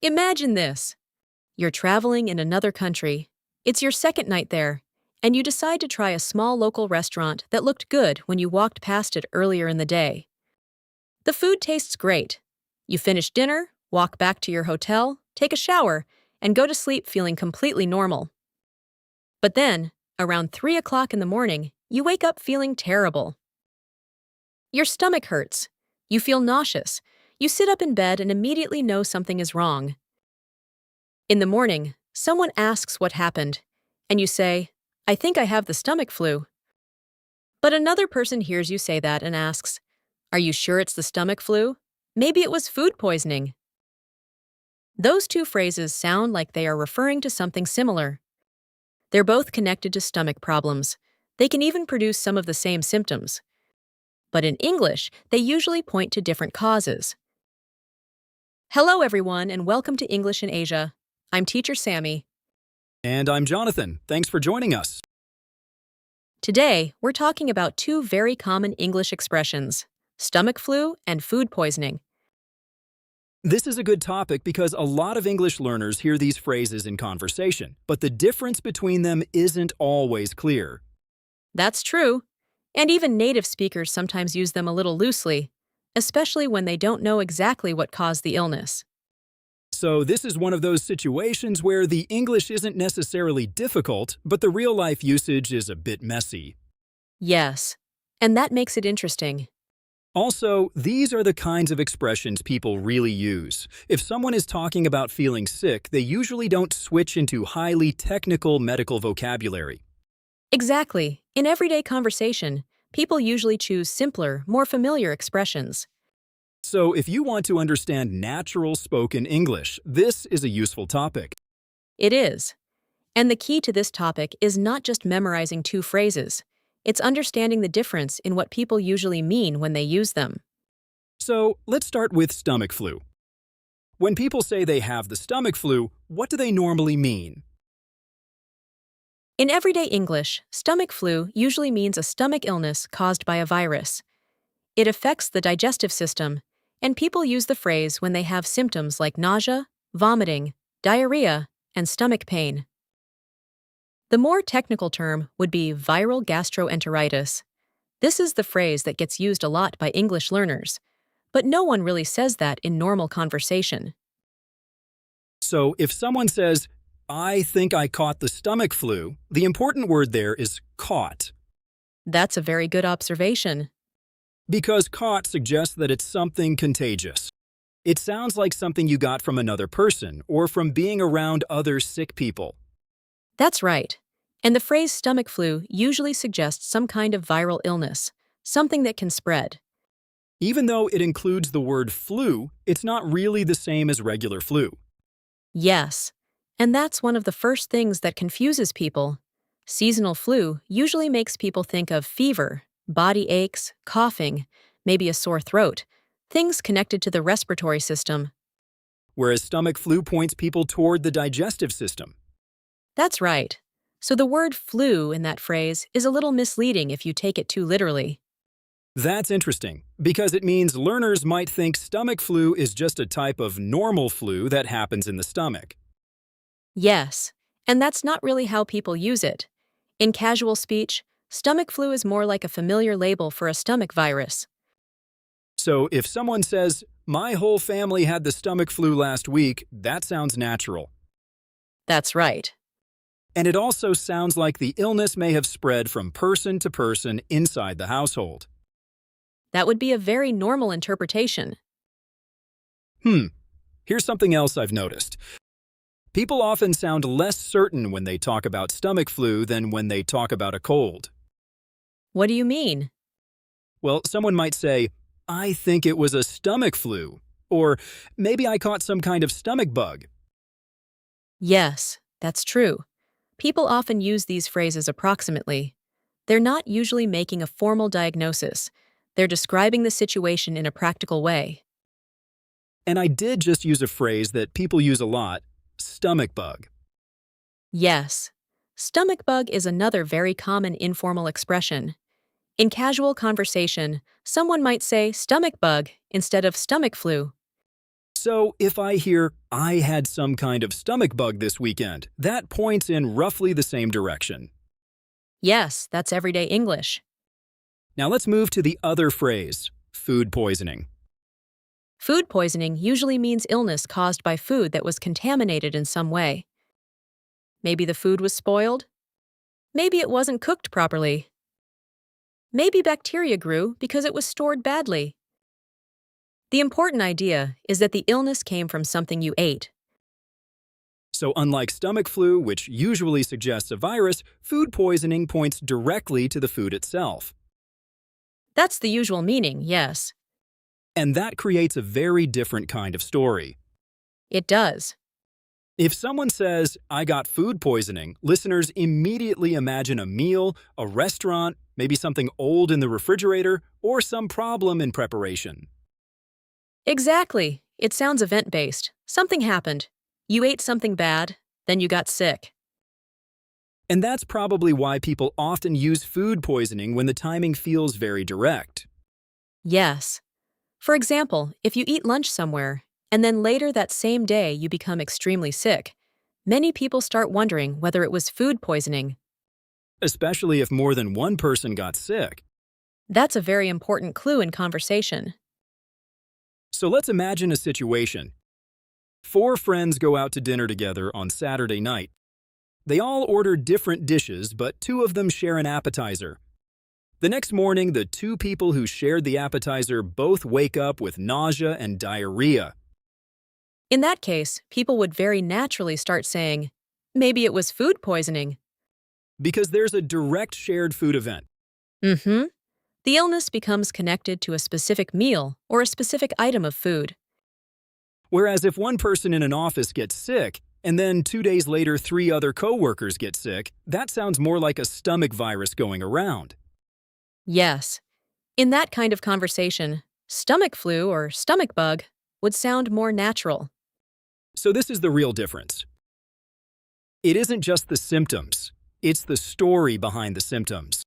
Imagine this. You're traveling in another country. It's your second night there, and you decide to try a small local restaurant that looked good when you walked past it earlier in the day. The food tastes great. You finish dinner, walk back to your hotel, take a shower, and go to sleep feeling completely normal. But then, around 3 o'clock in the morning, you wake up feeling terrible. Your stomach hurts. You feel nauseous. You sit up in bed and immediately know something is wrong. In the morning, someone asks what happened, and you say, "I think I have the stomach flu." But another person hears you say that and asks, "Are you sure it's the stomach flu? Maybe it was food poisoning." Those two phrases sound like they are referring to something similar. They're both connected to stomach problems. They can even produce some of the same symptoms. But in English, they usually point to different causes. Hello, everyone, and welcome to English in Asia. I'm Teacher Sammy. And I'm Jonathan. Thanks for joining us. Today, we're talking about two very common English expressions, stomach flu and food poisoning. This is a good topic because a lot of English learners hear these phrases in conversation, but the difference between them isn't always clear. That's true. And even native speakers sometimes use them a little loosely, especially when they don't know exactly what caused the illness. So this is one of those situations where the English isn't necessarily difficult, but the real-life usage is a bit messy. Yes, and that makes it interesting. Also, these are the kinds of expressions people really use. If someone is talking about feeling sick, they usually don't switch into highly technical medical vocabulary. Exactly. In everyday conversation, people usually choose simpler, more familiar expressions. So if you want to understand natural spoken English, this is a useful topic. It is. And the key to this topic is not just memorizing two phrases. It's understanding the difference in what people usually mean when they use them. So let's start with stomach flu. When people say they have the stomach flu, what do they normally mean? In everyday English, stomach flu usually means a stomach illness caused by a virus. It affects the digestive system, and people use the phrase when they have symptoms like nausea, vomiting, diarrhea, and stomach pain. The more technical term would be viral gastroenteritis. This is the phrase that gets used a lot by English learners, but no one really says that in normal conversation. So if someone says, "I think I caught the stomach flu," the important word there is caught. That's a very good observation. Because caught suggests that it's something contagious. It sounds like something you got from another person or from being around other sick people. That's right. And the phrase stomach flu usually suggests some kind of viral illness, something that can spread. Even though it includes the word flu, it's not really the same as regular flu. Yes, and that's one of the first things that confuses people. Seasonal flu usually makes people think of fever, body aches, coughing, maybe a sore throat, things connected to the respiratory system. Whereas stomach flu points people toward the digestive system. That's right. So the word flu in that phrase is a little misleading if you take it too literally. That's interesting, because it means learners might think stomach flu is just a type of normal flu that happens in the stomach. Yes, and that's not really how people use it. In casual speech, stomach flu is more like a familiar label for a stomach virus. So if someone says, "My whole family had the stomach flu last week," that sounds natural. That's right. And it also sounds like the illness may have spread from person to person inside the household. That would be a very normal interpretation. Here's something else I've noticed. People often sound less certain when they talk about stomach flu than when they talk about a cold. What do you mean? Well, someone might say, "I think it was a stomach flu," or "Maybe I caught some kind of stomach bug." Yes, that's true. People often use these phrases approximately. They're not usually making a formal diagnosis. They're describing the situation in a practical way. And I did just use a phrase that people use a lot, stomach bug. Yes, stomach bug is another very common informal expression. In casual conversation, someone might say stomach bug instead of stomach flu. So if I hear, I had some kind of stomach bug this weekend, that points in roughly the same direction. Yes, that's everyday English. Now let's move to the other phrase, food poisoning. Food poisoning usually means illness caused by food that was contaminated in some way. Maybe the food was spoiled. Maybe it wasn't cooked properly. Maybe bacteria grew because it was stored badly. The important idea is that the illness came from something you ate. So unlike stomach flu, which usually suggests a virus, food poisoning points directly to the food itself. That's the usual meaning, yes. And that creates a very different kind of story. It does. If someone says, I got food poisoning, listeners immediately imagine a meal, a restaurant, maybe something old in the refrigerator, or some problem in preparation. Exactly. It sounds event-based. Something happened. You ate something bad, then you got sick. And that's probably why people often use food poisoning when the timing feels very direct. Yes. For example, if you eat lunch somewhere, and then later that same day you become extremely sick, many people start wondering whether it was food poisoning. Especially if more than one person got sick. That's a very important clue in conversation. So let's imagine a situation. 4 friends go out to dinner together on Saturday night. They all order different dishes, but 2 of them share an appetizer. The next morning, the 2 people who shared the appetizer both wake up with nausea and diarrhea. In that case, people would very naturally start saying, maybe it was food poisoning. Because there's a direct shared food event. Mm-hmm. The illness becomes connected to a specific meal or a specific item of food. Whereas if one person in an office gets sick, and then 2 days later 3 other coworkers get sick, that sounds more like a stomach virus going around. Yes. In that kind of conversation, stomach flu or stomach bug would sound more natural. So this is the real difference. It isn't just the symptoms, it's the story behind the symptoms.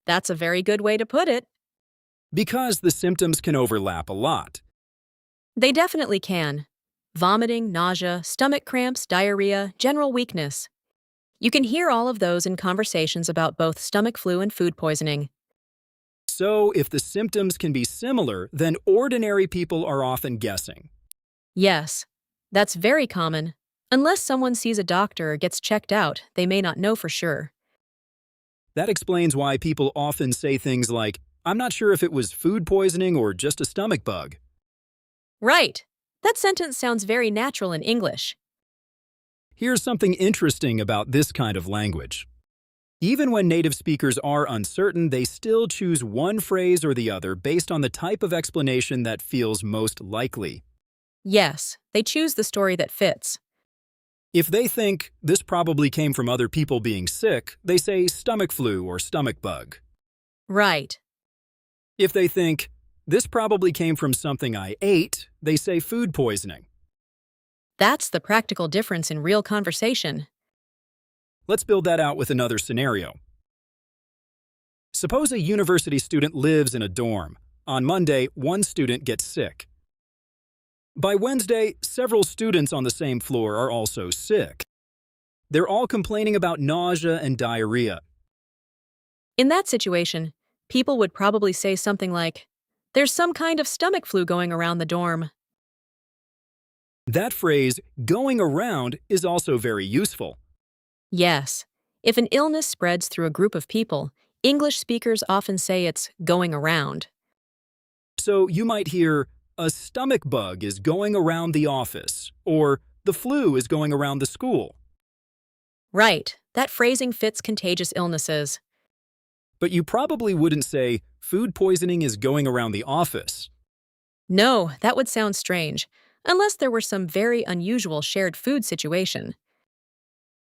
That's a very good way to put it. Because the symptoms can overlap a lot. They definitely can. Vomiting, nausea, stomach cramps, diarrhea, general weakness. You can hear all of those in conversations about both stomach flu and food poisoning. So if the symptoms can be similar, then ordinary people are often guessing. Yes, that's very common. Unless someone sees a doctor or gets checked out, they may not know for sure. That explains why people often say things like, I'm not sure if it was food poisoning or just a stomach bug. Right. That sentence sounds very natural in English. Here's something interesting about this kind of language. Even when native speakers are uncertain, they still choose one phrase or the other based on the type of explanation that feels most likely. Yes, they choose the story that fits. If they think this probably came from other people being sick, they say stomach flu or stomach bug. Right. If they think this probably came from something I ate, they say food poisoning. That's the practical difference in real conversation. Let's build that out with another scenario. Suppose a university student lives in a dorm. On Monday, one student gets sick. By Wednesday, several students on the same floor are also sick. They're all complaining about nausea and diarrhea. In that situation, people would probably say something like, "There's some kind of stomach flu going around the dorm." That phrase, going around, is also very useful. Yes. If an illness spreads through a group of people, English speakers often say it's going around. So you might hear, a stomach bug is going around the office, or the flu is going around the school. Right. That phrasing fits contagious illnesses. But you probably wouldn't say, food poisoning is going around the office. No, that would sound strange, unless there were some very unusual shared food situation.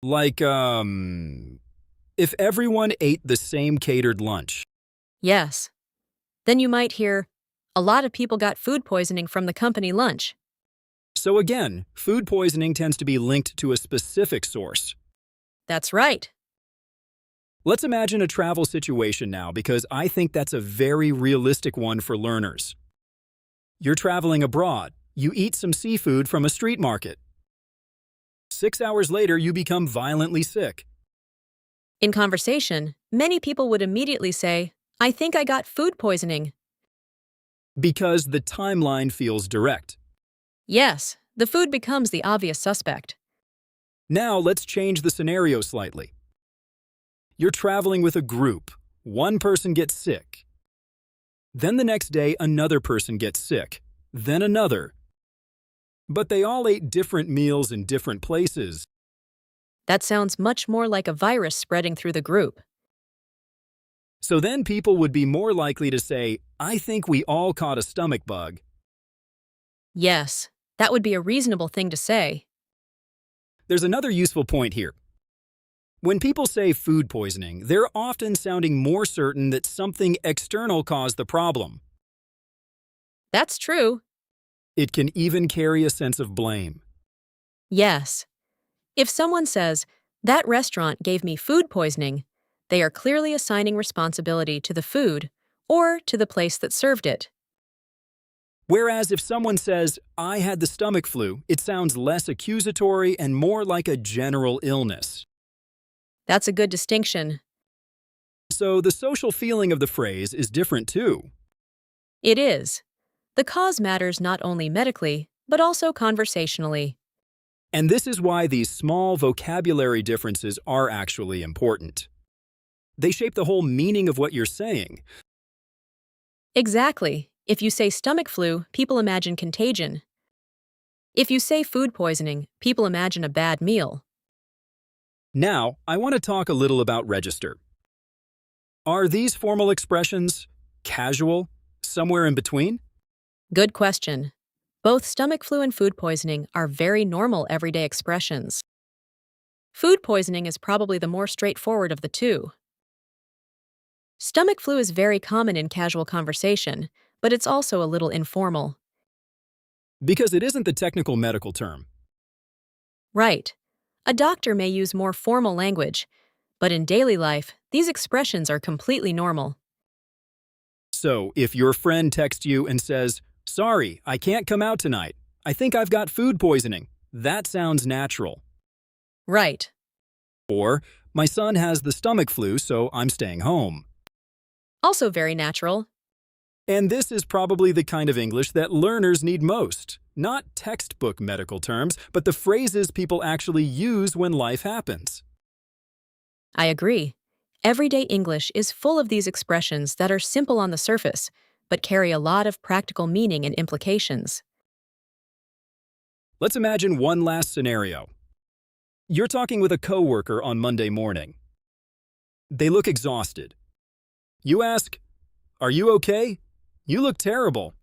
Like, if everyone ate the same catered lunch. Yes. Then you might hear, a lot of people got food poisoning from the company lunch. So again, food poisoning tends to be linked to a specific source. That's right. Let's imagine a travel situation now because I think that's a very realistic one for learners. You're traveling abroad. You eat some seafood from a street market. 6 hours later, you become violently sick. In conversation, many people would immediately say, I think I got food poisoning. Because the timeline feels direct. Yes, the food becomes the obvious suspect. Now let's change the scenario slightly. You're traveling with a group. One person gets sick. Then the next day, another person gets sick. Then another. But they all ate different meals in different places. That sounds much more like a virus spreading through the group. So then people would be more likely to say, I think we all caught a stomach bug. Yes, that would be a reasonable thing to say. There's another useful point here. When people say food poisoning, they're often sounding more certain that something external caused the problem. That's true. It can even carry a sense of blame. Yes. If someone says, that restaurant gave me food poisoning, they are clearly assigning responsibility to the food or to the place that served it. Whereas if someone says, I had the stomach flu, it sounds less accusatory and more like a general illness. That's a good distinction. So the social feeling of the phrase is different too. It is. The cause matters not only medically, but also conversationally. And this is why these small vocabulary differences are actually important. They shape the whole meaning of what you're saying. Exactly. If you say stomach flu, people imagine contagion. If you say food poisoning, people imagine a bad meal. Now, I want to talk a little about register. Are these formal expressions casual, somewhere in between? Good question. Both stomach flu and food poisoning are very normal everyday expressions. Food poisoning is probably the more straightforward of the two. Stomach flu is very common in casual conversation, but it's also a little informal. Because it isn't the technical medical term. Right. A doctor may use more formal language, but in daily life, these expressions are completely normal. So, if your friend texts you and says, Sorry, I can't come out tonight. I think I've got food poisoning. That sounds natural. Right. Or, my son has the stomach flu, so I'm staying home. Also very natural. And this is probably the kind of English that learners need most. Not textbook medical terms, but the phrases people actually use when life happens. I agree. Everyday English is full of these expressions that are simple on the surface, but carry a lot of practical meaning and implications. Let's imagine one last scenario. You're talking with a coworker on Monday morning. They look exhausted. You ask, Are you okay? You look terrible.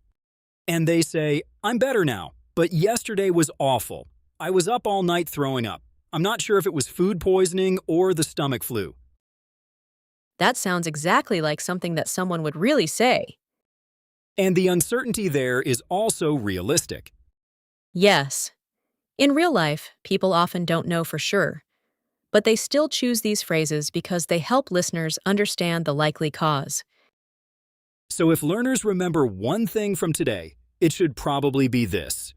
And they say, I'm better now, but yesterday was awful. I was up all night throwing up. I'm not sure if it was food poisoning or the stomach flu. That sounds exactly like something that someone would really say. And the uncertainty there is also realistic. Yes. In real life, people often don't know for sure, but they still choose these phrases because they help listeners understand the likely cause. So if learners remember one thing from today, it should probably be this.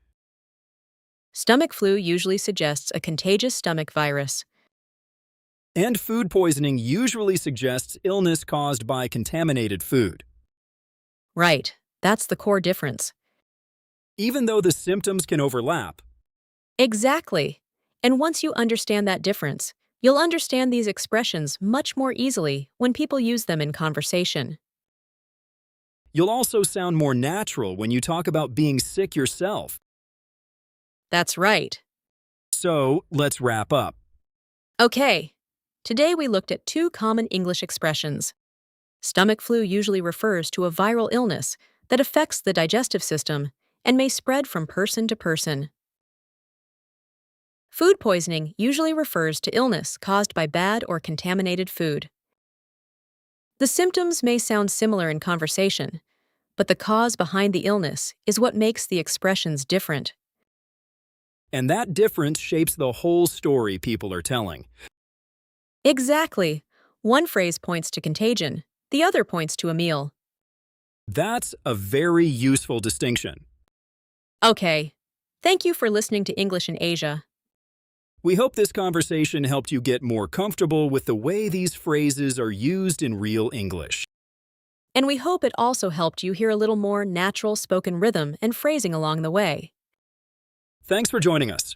Stomach flu usually suggests a contagious stomach virus. And food poisoning usually suggests illness caused by contaminated food. Right, that's the core difference. Even though the symptoms can overlap. Exactly. And once you understand that difference, you'll understand these expressions much more easily when people use them in conversation. You'll also sound more natural when you talk about being sick yourself. That's right. So, let's wrap up. Okay. Today we looked at two common English expressions. Stomach flu usually refers to a viral illness that affects the digestive system and may spread from person to person. Food poisoning usually refers to illness caused by bad or contaminated food. The symptoms may sound similar in conversation, but the cause behind the illness is what makes the expressions different. And that difference shapes the whole story people are telling. Exactly. One phrase points to contagion, the other points to a meal. That's a very useful distinction. Okay. Thank you for listening to English in Asia. We hope this conversation helped you get more comfortable with the way these phrases are used in real English. And we hope it also helped you hear a little more natural spoken rhythm and phrasing along the way. Thanks for joining us.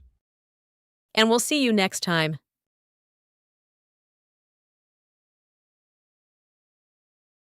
And we'll see you next time.